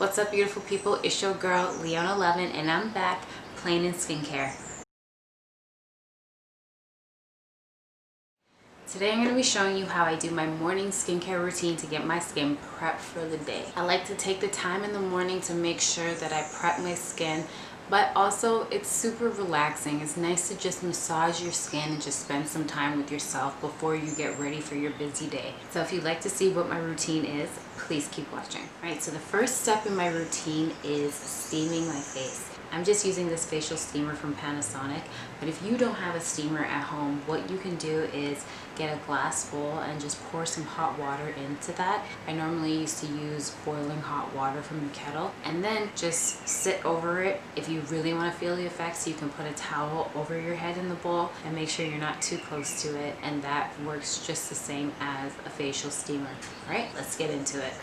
What's up, beautiful people? It's your girl LeonaLovin, and I'm back playing in skincare. Today I'm going to be showing you how I do my morning skincare routine to get my skin prepped for the day. I like to take the time in the morning to make sure that I prep my skin, but also it's super relaxing. It's nice to just massage your skin and just spend some time with yourself before you get ready for your busy day. So if you'd like to see what my routine is, please keep watching. Alright, so the first step in my routine is steaming my face. I'm just using this facial steamer from Panasonic, but if you don't have a steamer at home, what you can do is get a glass bowl and just pour some hot water into that. I normally used to use boiling hot water from the kettle, and then just sit over it. If you really want to feel the effects, you can put a towel over your head in the bowl and make sure you're not too close to it, and that works just the same as a facial steamer. All right, let's get into it.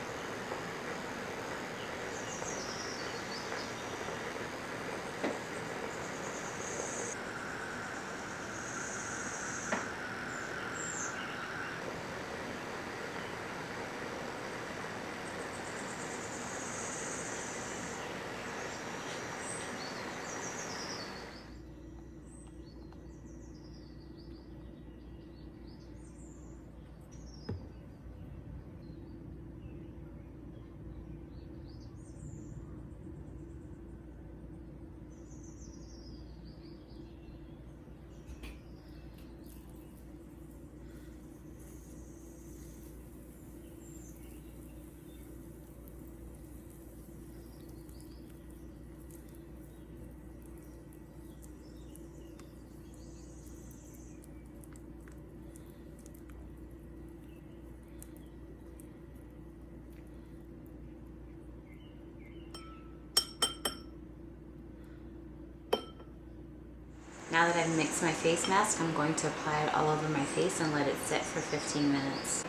Now that I've mixed my face mask, I'm going to apply it all over my face and let it sit for 15 minutes.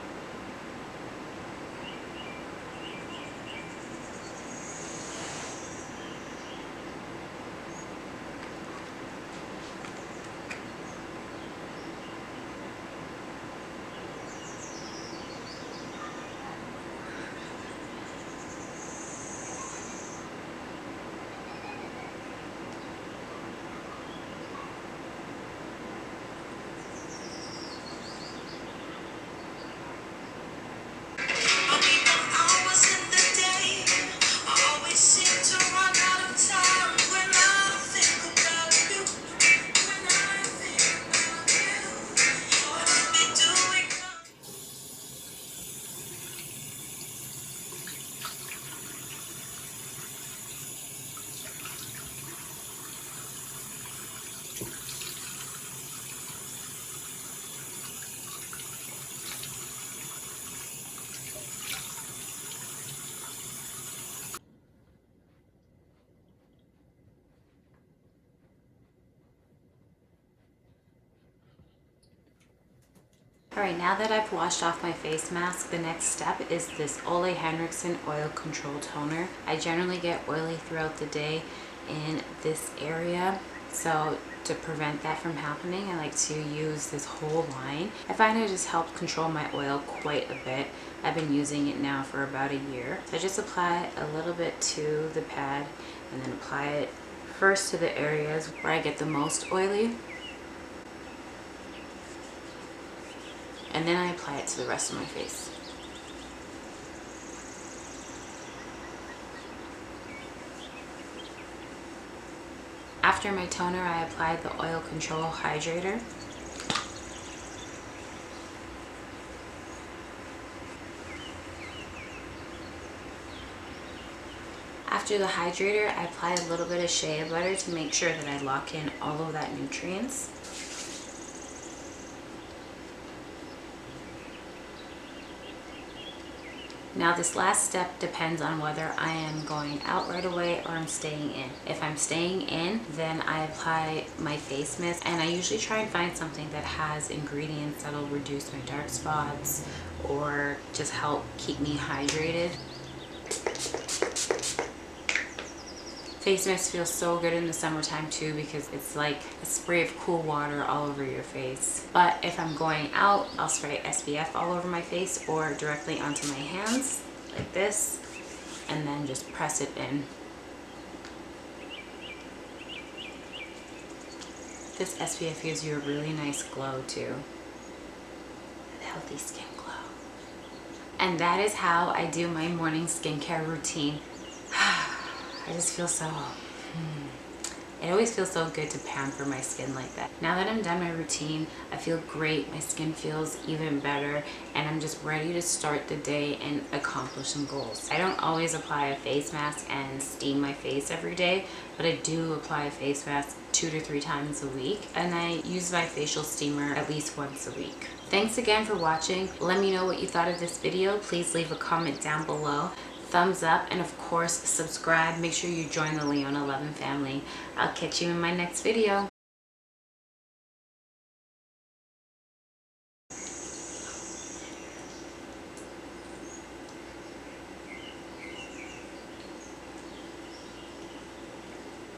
Alright, now that I've washed off my face mask, the next step is this Henriksen Oil Control Toner. I generally get oily throughout the day in this area, so to prevent that from happening, I like to use this whole line. I find it just helps control my oil quite a bit. I've been using it now for about a year. So I just apply a little bit to the pad and then apply it first to the areas where I get the most oily. And then I apply it to the rest of my face. After my toner, I applied the Oil Control Hydrator. After the hydrator, I apply a little bit of Shea Butter to make sure that I lock in all of that nutrients. Now this last step depends on whether I am going out right away or I'm staying in. If I'm staying in, then I apply my face mist, and I usually try and find something that has ingredients that'll reduce my dark spots or just help keep me hydrated. Face mist feels so good in the summertime too, because it's like a spray of cool water all over your face. But if I'm going out, I'll spray SPF all over my face or directly onto my hands like this. and then just press it in. This SPF gives you a really nice glow too. A healthy skin glow. And that is how I do my morning skincare routine. I just feel so... It always feels so good to pamper my skin like that. Now that I'm done my routine, I feel great. My skin feels even better, and I'm just ready to start the day and accomplish some goals. I don't always apply a face mask and steam my face every day, but I do apply a face mask 2 to 3 times a week, and I use my facial steamer at least once a week. Thanks again for watching. Let me know what you thought of this video. Please leave a comment down below. Thumbs up, and of course subscribe. Make sure you join the LeonaLovin family. I'll catch you in my next video.